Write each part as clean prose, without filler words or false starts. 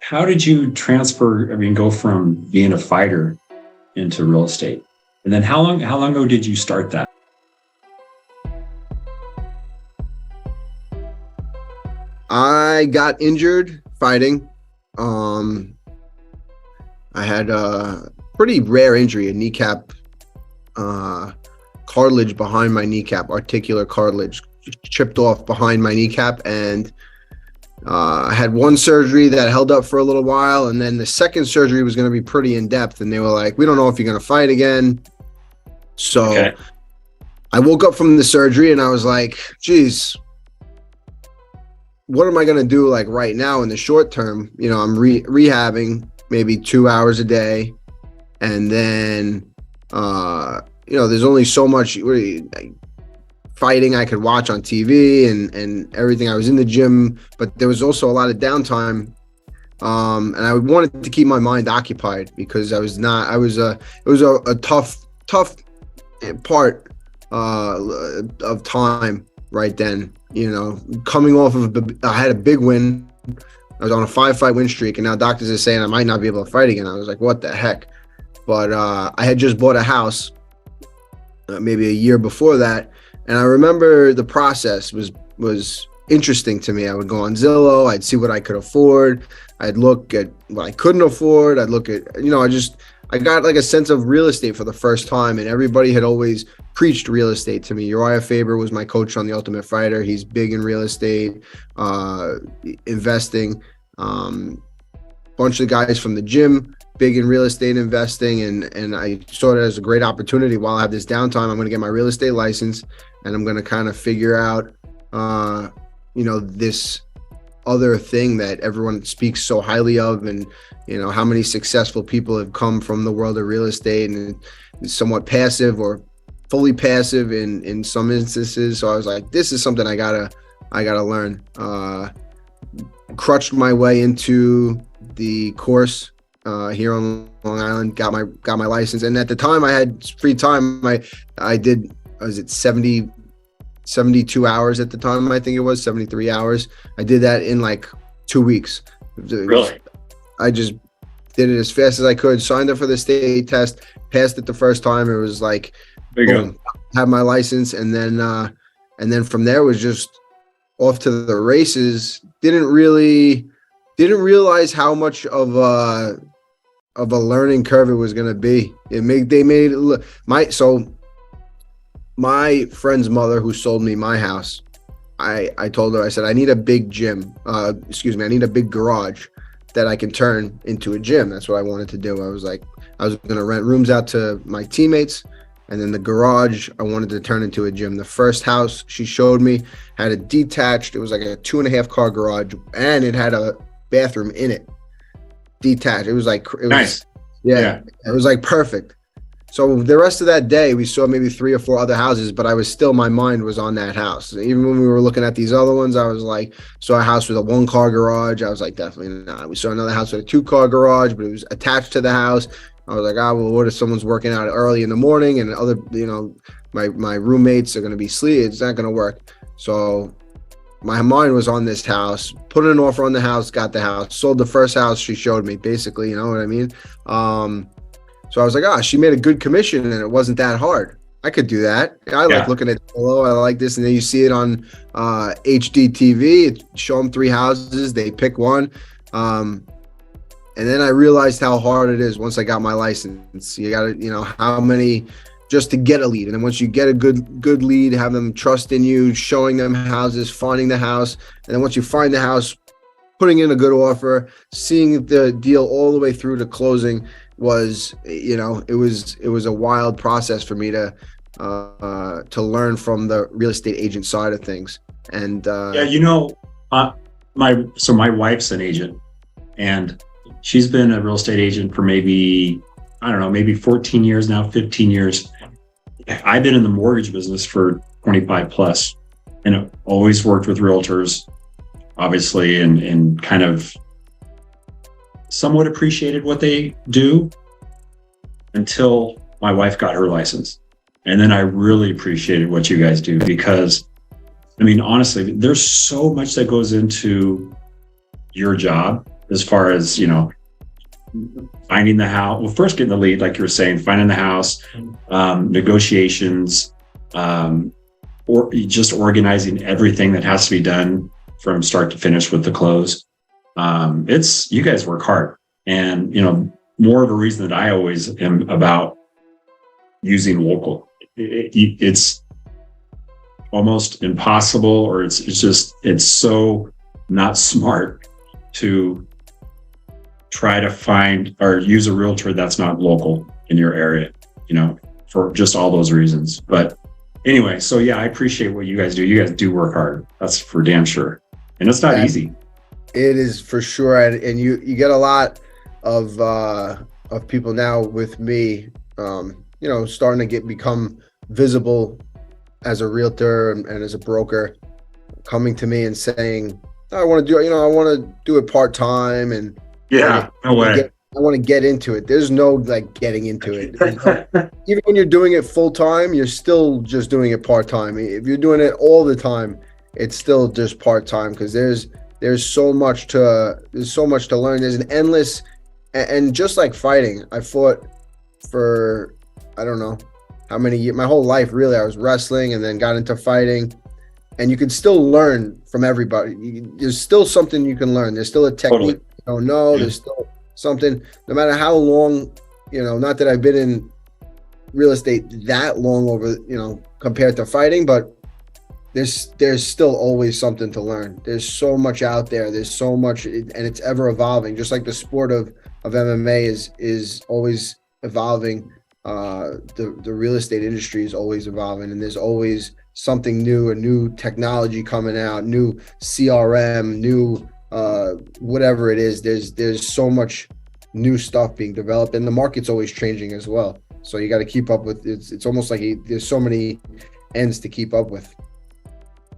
how did you transfer, go from being a fighter into real estate? And then how long ago did you start that? I got injured fighting. I had a pretty rare injury, a kneecap cartilage behind my kneecap, articular cartilage chipped off behind my kneecap, and I had one surgery that held up for a little while, and then the second surgery was going to be pretty in depth, and they were like, we don't know if you're going to fight again. So okay. I woke up from the surgery and I was like, geez, what am I going to do like right now in the short term? You know, I'm rehabbing maybe 2 hours a day. And then, there's only so much fighting I could watch on TV and everything. I was in the gym, but there was also a lot of downtime. And I wanted to keep my mind occupied because it was a tough part of time right then. You know, coming off of I had a big win. I was on a 5-fight win streak, and now doctors are saying I might not be able to fight again. I was like, what the heck? But I had just bought a house maybe a year before that, and I remember the process was interesting to me. I would go on Zillow, I'd see what I could afford, I'd look at what I couldn't afford, I'd look at, I got like a sense of real estate for the first time, and everybody had always preached real estate to me. Uriah Faber was my coach on The Ultimate Fighter. He's big in real estate, investing. Bunch of guys from the gym, big in real estate investing, and I saw it as a great opportunity. While I have this downtime, I'm going to get my real estate license, and I'm going to kind of figure out, this other thing that everyone speaks so highly of, and how many successful people have come from the world of real estate, and it's somewhat passive or fully passive in some instances. So I was like, this is something I gotta learn. Crutched my way into the course here on Long Island, got my license, and at the time I had free time. I did, was it 72 hours at the time? I think it was 73 hours. I did that in like 2 weeks. Really? I just did it as fast as I could, signed up for the state test, passed it the first time. It was like, boom, have my license. And then from there was just off to the races. Didn't realize how much of a learning curve it was going to be. They made it look, my friend's mother, who sold me my house, I told her, I said, I need a big gym. I need a big garage that I can turn into a gym. That's what I wanted to do. I was going to rent rooms out to my teammates, and then the garage I wanted to turn into a gym. The first house she showed me had a detached, it was like a 2.5 car garage, and it had a bathroom in it, detached. It was nice. It was like perfect. So the rest of that day, we saw maybe 3 or 4 other houses, but my mind was on that house. Even when we were looking at these other ones, I was like, saw a house with a 1-car garage. I was like, definitely not. We saw another house with a 2-car garage, but it was attached to the house. I was like, well, what if someone's working out early in the morning and other, my roommates are going to be asleep? It's not going to work. So my mind was on this house, put an offer on the house, got the house, sold the first house she showed me, basically, you know what I mean? So I was like, she made a good commission, and it wasn't that hard. I could do that. I like looking at Zillow. I like this. And then you see it on HD TV. Show them 3 houses. They pick one. And then I realized how hard it is once I got my license. You got to, how many just to get a lead. And then once you get a good lead, have them trust in you, showing them houses, finding the house. And then once you find the house, putting in a good offer, seeing the deal all the way through to closing was, it was a wild process for me to learn from the real estate agent side of things. And my wife's an agent, and she's been a real estate agent for maybe 14 years now, 15 years. I've been in the mortgage business for 25 plus, and I've always worked with realtors, obviously, and kind of somewhat appreciated what they do until my wife got her license. And then I really appreciated what you guys do, because honestly, there's so much that goes into your job as far as, finding the house. Well, first getting the lead, like you were saying, finding the house, negotiations, or just organizing everything that has to be done from start to finish with the close. You guys work hard, and more of a reason that I always am about using local. It's almost impossible, or it's so not smart to try to find or use a realtor that's not local in your area, for just all those reasons. But anyway, so yeah, I appreciate what you guys do. You guys do work hard. That's for damn sure. And it's not easy. It is for sure. And you get a lot of people now with me, starting to become visible as a realtor and as a broker, coming to me and saying, I want to do it part-time, and yeah, no way. I want to get into it. There's no like getting into it. Even when you're doing it full-time, you're still just doing it part-time. If you're doing it all the time, it's still just part-time, because there's so much to learn. There's an endless, and just like fighting, I fought for, I don't know how many years, my whole life really. I was wrestling and then got into fighting, and you can still learn from everybody. There's still something you can learn. There's still a technique you don't know. Yeah. There's still something, no matter how long, not that I've been in real estate that long over, compared to fighting, but there's still always something to learn. There's so much out there. There's so much, and it's ever evolving. Just like the sport of MMA is always evolving. The real estate industry is always evolving, and there's always something new, a new technology coming out, new CRM, new whatever it is. There's so much new stuff being developed, and the market's always changing as well. So you got to keep up with it. It's almost like there's so many ends to keep up with.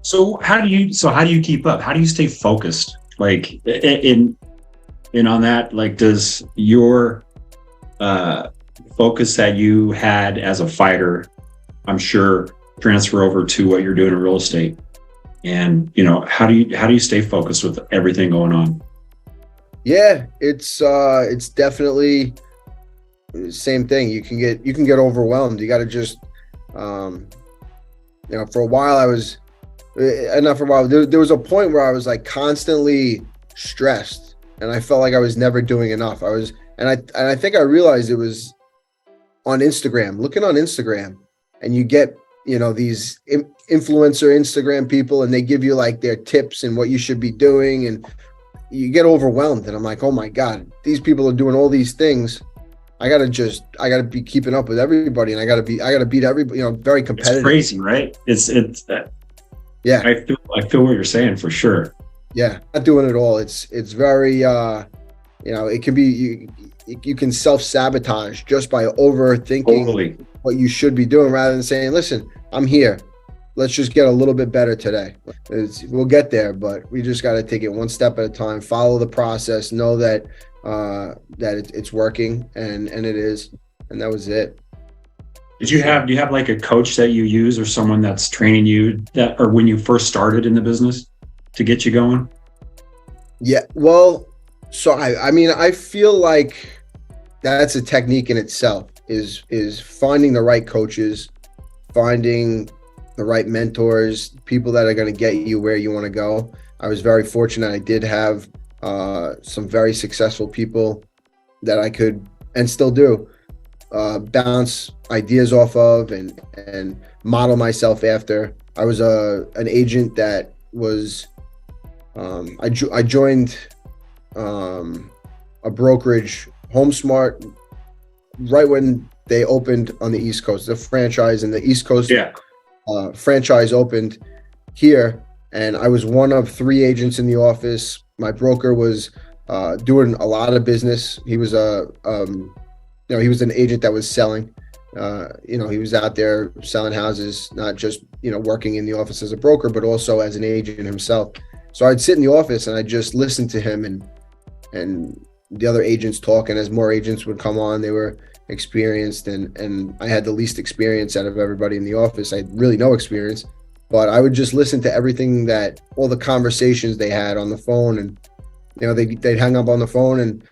So how do you keep up? How do you stay focused? Like in on that, like, does your focus that you had as a fighter, I'm sure, transfer over to what you're doing in real estate? And how do you stay focused with everything going on? Yeah, it's definitely the same thing. You can get overwhelmed. You got to just for a while there was a point where I was like constantly stressed, and I felt like I was never doing enough. And I think I realized it was on Instagram, looking on Instagram, and you get these influencer Instagram people, and they give you like their tips and what you should be doing, and you get overwhelmed. And I'm like, oh my God, these people are doing all these things. I gotta be keeping up with everybody, and I gotta beat everybody. Very competitive. It's crazy, right? It's yeah. I feel what you're saying for sure. Yeah, not doing it all. It's very it can be you can self-sabotage just by overthinking what you should be doing, rather than saying, listen, I'm here. Let's just get a little bit better today. We'll get there, but we just got to take it one step at a time, follow the process, know that it's working, and it is. And that was it. Do you have like a coach that you use, or someone that's training you, or when you first started in the business, to get you going? Yeah, well, so I feel like that's a technique in itself, is finding the right coaches, finding the right mentors, people that are going to get you where you want to go. I was very fortunate. I did have some very successful people that I could, and still do, bounce ideas off of and model myself after. I was an agent that was I joined a brokerage, HomeSmart, right when they opened on the East Coast. The franchise in the East Coast franchise opened here, and I was one of 3 agents in the office. My broker was doing a lot of business. He was he was an agent that was selling. He was out there selling houses, not just working in the office as a broker, but also as an agent himself. So I'd sit in the office and I'd just listen to him and the other agents talk. And as more agents would come on, they were experienced, and I had the least experience out of everybody in the office. I had really no experience, but I would just listen to everything, all the conversations they had on the phone, and they'd hang up on the phone, and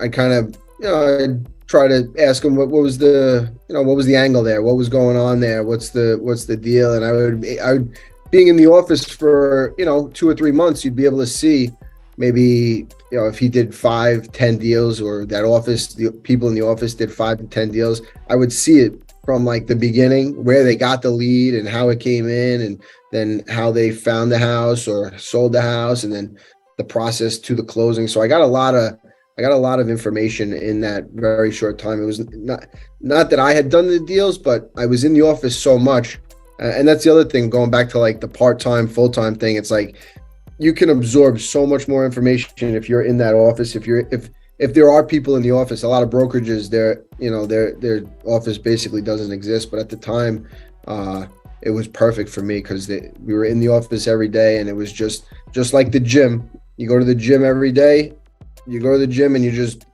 I kind of, I'd try to ask them what was the, what was the angle there, what was going on there, what's the deal, and I would, being in the office for 2 or 3 months, you'd be able to see maybe if he did 5-10 deals, or that office, the people in the office did 5 to 10 deals. I would see it from like the beginning, where they got the lead and how it came in, and then how they found the house or sold the house, and then the process to the closing. So I got a lot of information in that very short time. It was not that I had done the deals, but I was in the office so much. And that's the other thing, going back to like the part-time, full-time thing. It's like you can absorb so much more information if you're in that office. If there are people in the office, a lot of brokerages, their office basically doesn't exist. But at the time, it was perfect for me, because we were in the office every day, and it was just like the gym. You go to the gym every day. You go to the gym and you just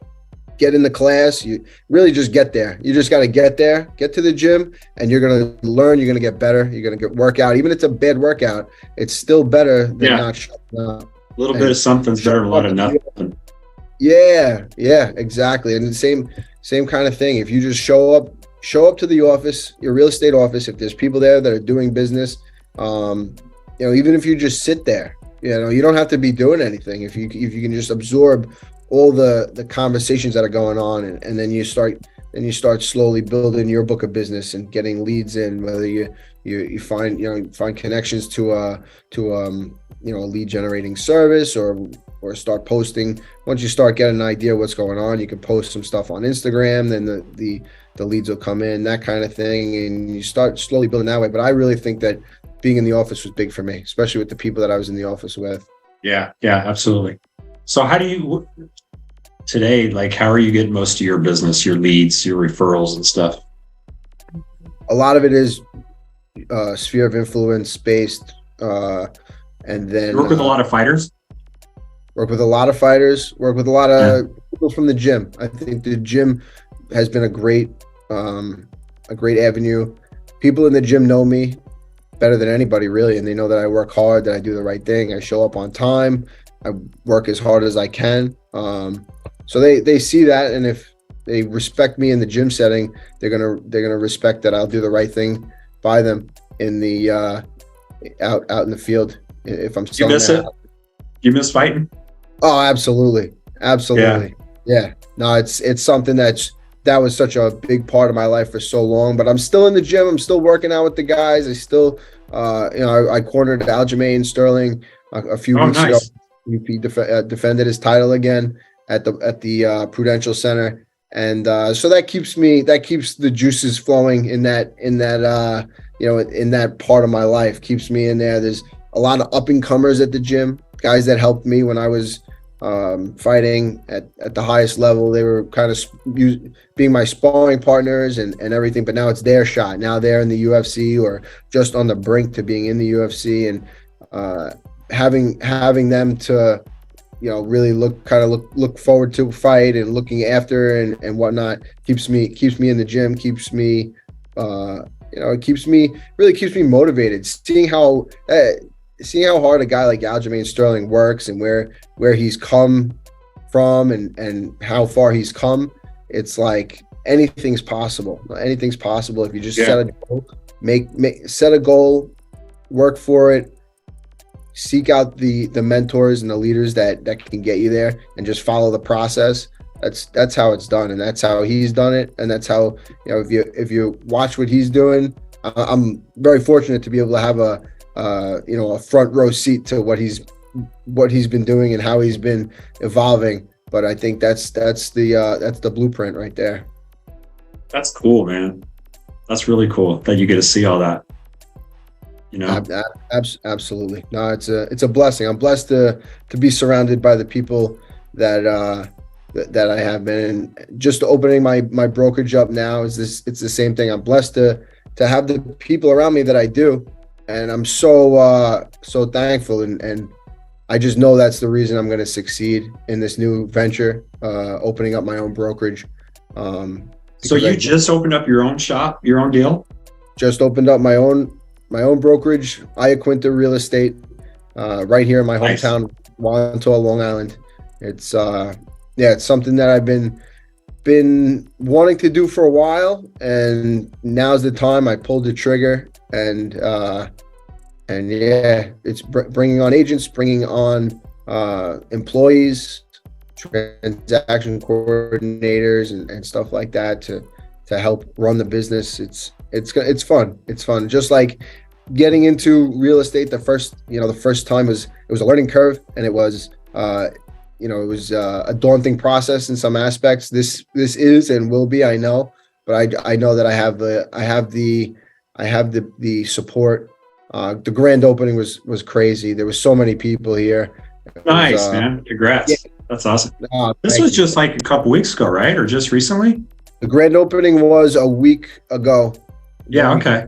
get in the class. You really just get there. You just got to get there, get to the gym, and you're going to learn. You're going to get better. You're going to get workout. Even if it's a bad workout, it's still better than not shutting up. A little bit of something's better than a lot of nothing. Yeah, exactly. And the same kind of thing. If you just show up to the office, your real estate office, if there's people there that are doing business, even if you just sit there, you don't have to be doing anything. If you can just absorb all the conversations that are going on, and then you start slowly building your book of business and getting leads in, whether you find connections to a lead generating service, or start posting. Once you start getting an idea what's going on, you can post some stuff on Instagram, then the leads will come in, that kind of thing, and you start slowly building that way. But I really think that being in the office was big for me, especially with the people that I was in the office with. Yeah, absolutely. So how do you today, like, how are you getting most of your business, your leads, your referrals and stuff? A lot of it is sphere of influence based, and then You work with a lot of fighters? Work with a lot of fighters, work with a lot of people from the gym. I think the gym has been a great avenue. People in the gym know me better than anybody, really, and they know that I work hard, that I do the right thing, I show up on time, I work as hard as I can. So they see that, and if they respect me in the gym setting, they're gonna respect that I'll do the right thing by them in the out in the field. If I'm You miss it? You miss fighting? Oh, absolutely. Yeah. No, it's something that was such a big part of my life for so long. But I'm still in the gym. I'm still working out with the guys. I still, I cornered Aljamain Sterling a few weeks ago. He defended his title again at the Prudential Center, and so that keeps the juices flowing in that part of my life. Keeps me in there. There's a lot of up and comers at the gym, guys that helped me when I was fighting at the highest level. They were kind of being my sparring partners and everything, but now it's their shot. Now they're in the UFC or just on the brink to being in the UFC, and having them to really look forward to a fight and looking after and whatnot keeps me in the gym, keeps me motivated, seeing how hard a guy like Aljamain Sterling works and where he's come from and how far he's come. It's like anything's possible if you just set a goal, set a goal, work for it, seek out the mentors and the leaders that can get you there, and just follow the process. That's how it's done, and that's how he's done it, and that's how if you watch what he's doing. I'm very fortunate to be able to have a front row seat to what he's been doing and how he's been evolving. But I think that's the blueprint right there. That's cool, man. That's really cool that you get to see all that. Absolutely. No, it's a blessing. I'm blessed to be surrounded by the people that I have been. And just opening my brokerage up now it's the same thing. I'm blessed to have the people around me that I do, and I'm so thankful, and I just know that's the reason I'm going to succeed in this new venture, opening up my own brokerage. So you just opened up your own shop, your own deal? Just opened up my own brokerage, Iaquinta Real Estate, right here in my hometown, Wantagh, Long Island. It's it's something that I've been wanting to do for a while, and now's the time. I pulled the trigger, and yeah, it's bringing on agents, bringing on employees, transaction coordinators, and stuff like that to help run the business. It's fun. It's fun. Just like getting into real estate, the first time it was a learning curve, and it was a daunting process in some aspects. This is and will be, I know, but I know that I have the support. The grand opening was crazy. There was so many people here. Nice, man. Congrats. Yeah. That's awesome. This was just like a couple weeks ago, right? Or just recently? The grand opening was a week ago. Yeah. Okay.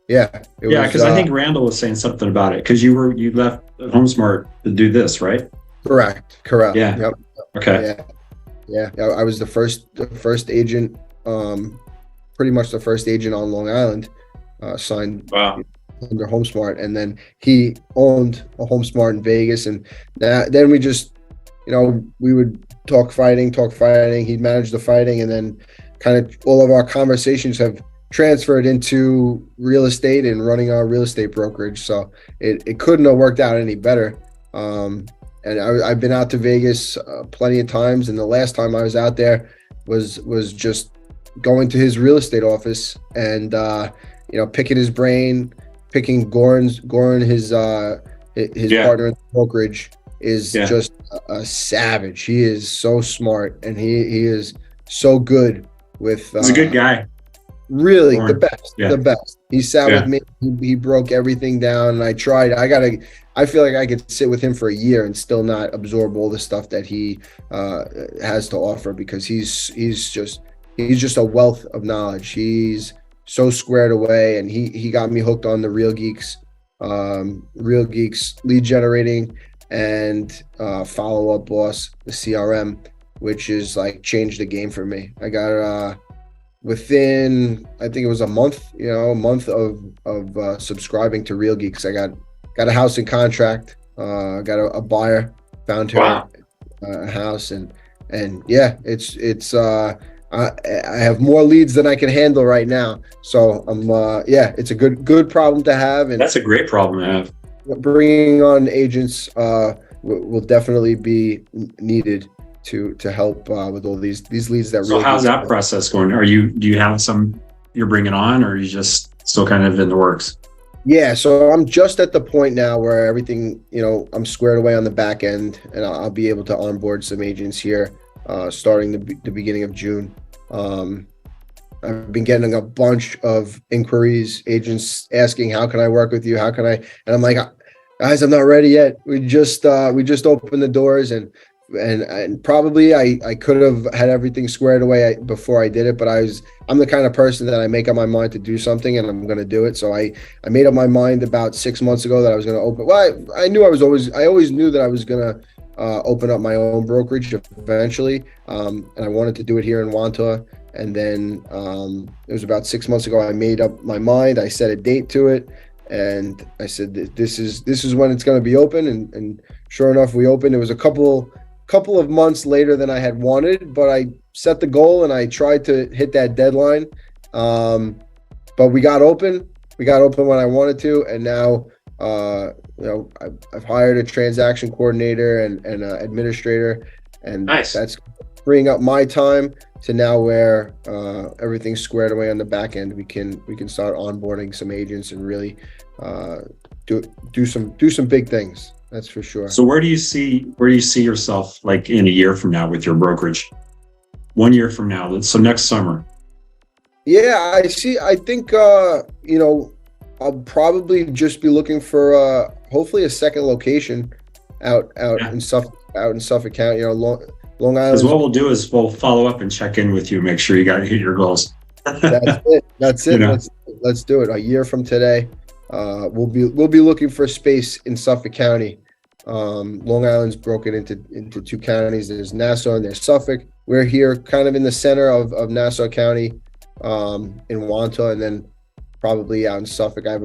Yeah. Because I think Randall was saying something about it because you left HomeSmart to do this, right? Correct. Yeah. Yep. Okay. Yeah. I was the first agent, pretty much the first agent on Long Island, signed under HomeSmart, and then he owned a HomeSmart in Vegas, and then we just, we would talk fighting. He'd manage the fighting, and then kind of all of our conversations have transferred into real estate and running our real estate brokerage. So it couldn't have worked out any better. And I've been out to Vegas plenty of times, and the last time I was out there was just going to his real estate office and picking his brain, picking Goran, his partner in the brokerage, is just a savage. He is so smart, and he is so good with. He's a good guy. Really, Goran. The best. He sat with me. He broke everything down, and I tried. I feel like I could sit with him for a year and still not absorb all the stuff that he has to offer, because he's just a wealth of knowledge. He's so squared away, and he got me hooked on the Real Geeks lead generating and Follow Up Boss, the CRM, which is like changed the game for me. I got within, I think it was a month of subscribing to Real Geeks. I got a house in contract, got a buyer, found her a house, and yeah, it's I have more leads than I can handle right now. So I'm it's a good problem to have, and that's a great problem to have. Bringing on agents will definitely be needed to help with all these leads that. So how's that process going? Do you have some you're bringing on, or are you just still kind of in the works? Yeah, so I'm just at the point now where everything, I'm squared away on the back end, and I'll be able to onboard some agents here starting the beginning of June. I've been getting a bunch of inquiries, agents asking, how can I work with you? How can I? And I'm like, guys, I'm not ready yet. We just opened the doors, and probably I could have had everything squared away before I did it, but I'm the kind of person that I make up my mind to do something, and I'm going to do it. So I made up my mind about 6 months ago that I was going to open. Well, I always knew that I was going to open up my own brokerage eventually, and I wanted to do it here in Wantagh. And then it was about 6 months ago I made up my mind. I set a date to it, and I said this is when it's going to be open. And sure enough, we opened. It was a couple of months later than I had wanted, but I set the goal and I tried to hit that deadline. But we got open. We got open when I wanted to, and now I've hired a transaction coordinator and an administrator, and nice. That's freeing up my time to now where everything's squared away on the back end. We can start onboarding some agents and really do some big things. That's for sure. So where do you see yourself like in a year from now with your brokerage? 1 year from now, so next summer. Yeah, I think I'll probably just be looking for hopefully a second location out in Suffolk County. Long Island. Because what we'll do is we'll follow up and check in with you, make sure you hit your goals. That's it. Let's do it. A year from today, we'll be looking for space in Suffolk County. Long Island's broken into two counties. There's Nassau and there's Suffolk. We're here kind of in the center of Nassau County, in Wantagh, and then probably out in Suffolk. I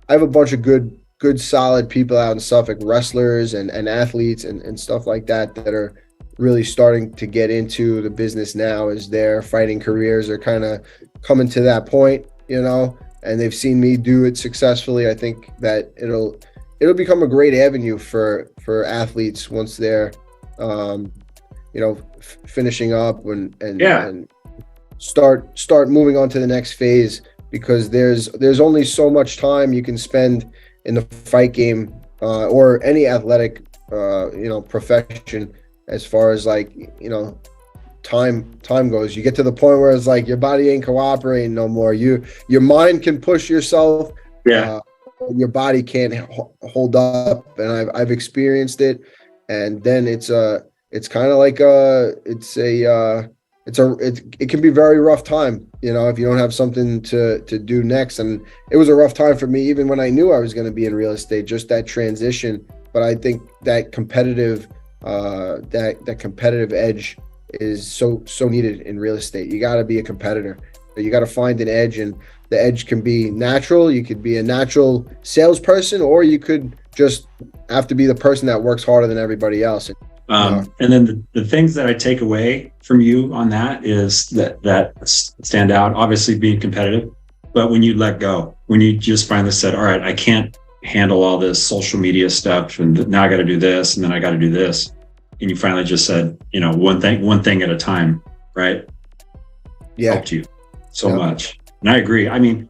have a bunch of good good solid people out in Suffolk, wrestlers and athletes and stuff like that are really starting to get into the business now as their fighting careers are kind of coming to that point, and they've seen me do it successfully. I think that it'll become a great avenue for athletes once they're finishing up and start moving on to the next phase, because there's only so much time you can spend in the fight game or any athletic profession, as far as time goes. You get to the point where it's like your body ain't cooperating no more. Your mind can push yourself, your body can't hold up, and I've experienced it. And then it's kind of like it can be very rough time, if you don't have something to do next. And it was a rough time for me, even when I knew I was going to be in real estate, just that transition. But I think that competitive edge is so needed in real estate. You got to be a competitor. You got to find an edge, and the edge can be natural. You could be a natural salesperson, or you could just have to be the person that works harder than everybody else. And then the things that I take away from you on that is that stand out, obviously being competitive, but when you let go, when you just finally said, all right, I can't handle all this social media stuff, and now I got to do this, and then I got to do this. And you finally just said, one thing at a time, right? Yeah. Helped you so much. And I agree. I mean,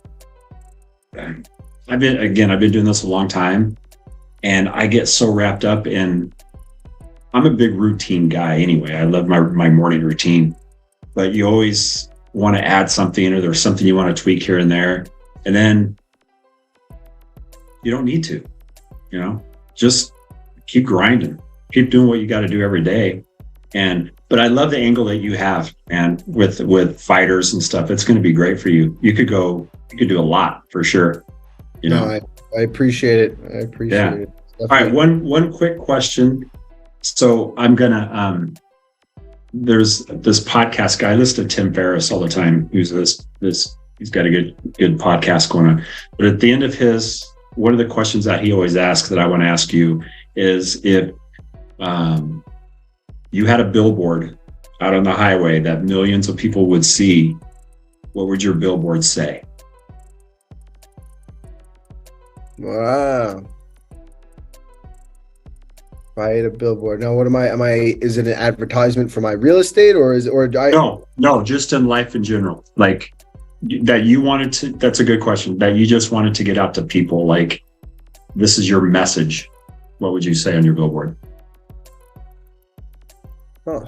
I've been doing this a long time, and I get so wrapped up in, I'm a big routine guy anyway. I love my morning routine, but you always want to add something, or there's something you want to tweak here and there. And then you don't need to, just keep grinding, keep doing what you got to do every day. But I love the angle that you have, and with fighters and stuff, it's going to be great for you. You could do a lot for sure. I appreciate it. It. Definitely. All right. One quick question. So I'm gonna there's this podcast guy. I listen to Tim Ferriss all the time. Who's he's got a good podcast going on. But at the end of one of the questions that he always asks that I want to ask you is, if you had a billboard out on the highway that millions of people would see, what would your billboard say? Wow. If I had a billboard. Now, what am I, is it an advertisement for my real estate, No, just in life in general. Like that you wanted to, that's a good question, that you just wanted to get out to people. Like, this is your message. What would you say on your billboard? Oh.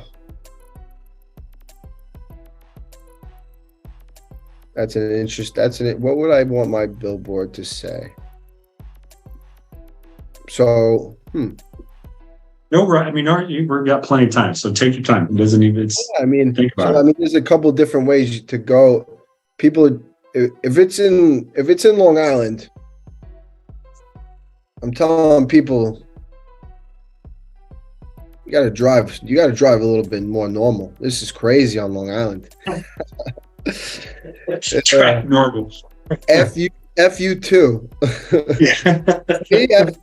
What would I want my billboard to say? So, No, right. I mean, we've got plenty of time, so take your time. It doesn't even. Think about it. There's a couple different ways to go. People, if it's in Long Island, I'm telling people, you got to drive a little bit more normal. This is crazy on Long Island. Track normal. F you too. Yeah.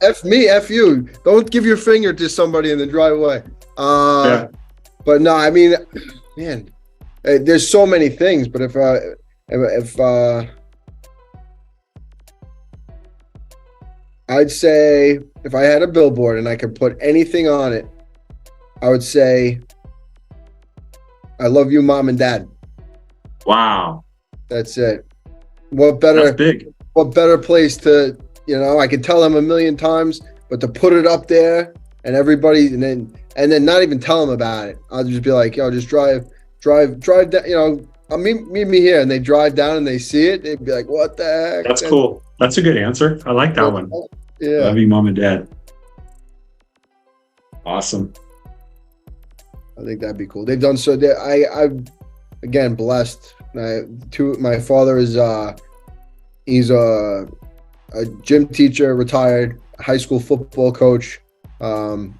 F me, F you. Don't give your finger to somebody in the driveway. But no, I mean, man, there's so many things. But if I'd say, if I had a billboard and I could put anything on it, I would say, I love you, Mom and Dad. Wow. That's it. That's big. What better place to, I could tell them a million times, but to put it up there and everybody, and then not even tell them about it. I'll just be like, just drive down, meet me here. And they drive down and they see it. They'd be like, what the heck? That's cool. That's a good answer. I like that one. Yeah. Love you, Mom and Dad. Awesome. I think that'd be cool. They've done so. I've again blessed. My father is he's a gym teacher, retired high school football coach, and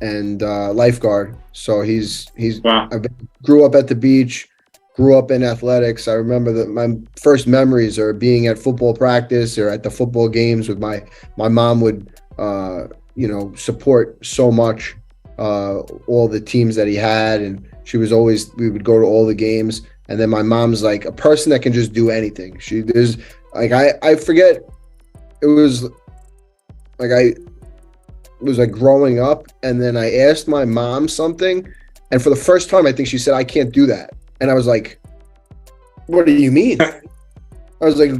lifeguard. So he's wow. Grew up at the beach, grew up in athletics. I remember that my first memories are being at football practice or at the football games with my mom would, support so much all the teams that he had. And we would go to all the games. And then my mom's like a person that can just do anything. I forget, it was like growing up. And then I asked my mom something. And for the first time, I think she said, I can't do that. And I was like, what do you mean? I was like,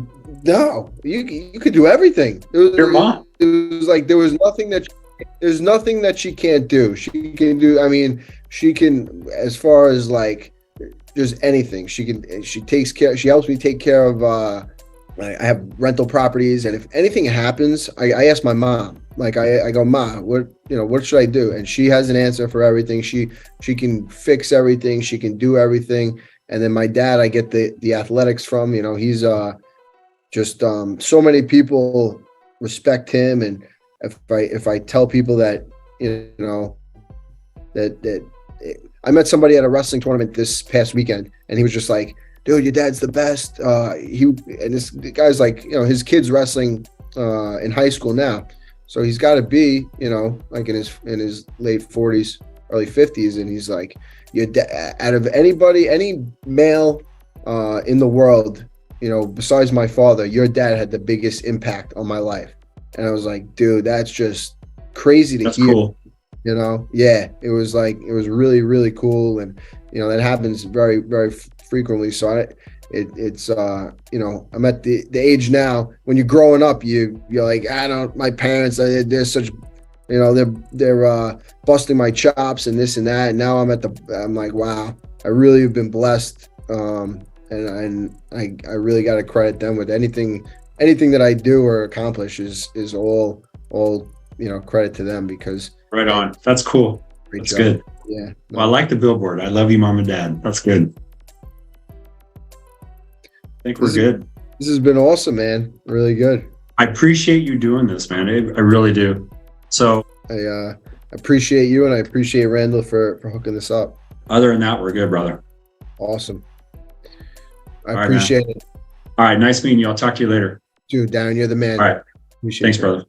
no, you could do everything. Your mom. It was like there's nothing that she can't do. She can do, I mean, she can, as far as like just anything. She helps me take care of I have rental properties, and if anything happens, I ask my mom. Like I go, Ma, what should I do? And she has an answer for everything. She can fix everything. She can do everything. And then my dad, I get the athletics from. He's just so many people respect him. And if I tell people that that I met somebody at a wrestling tournament this past weekend, and he was just like, dude, your dad's the best. This guy's like, his kid's wrestling in high school now. So he's got to be, like in his late 40s, early 50s. And he's like, out of anybody, any male in the world, besides my father, your dad had the biggest impact on my life. And I was like, dude, that's just crazy to hear. Cool. Yeah, it was really, really cool. And, that happens very, very frequently. So I'm at the age now when you're growing up, you're like, my parents, they're such, they're busting my chops and this and that. And now I'm like, wow, I really have been blessed. And I really got to credit them with anything that I do or accomplish is all, credit to them, because. Right on. That's cool. That's job. Good. Yeah. Well, I like the billboard. I love you, Mom and Dad. That's good. I think we're good. This has been awesome, man. Really good. I appreciate you doing this, man. I really do. So I appreciate you, and I appreciate Randall for hooking this up. Other than that, we're good, brother. Awesome. I appreciate it. All right. Nice meeting you. I'll talk to you later. Dude, Darren, you're the man. All right. Appreciate Thanks, it. brother.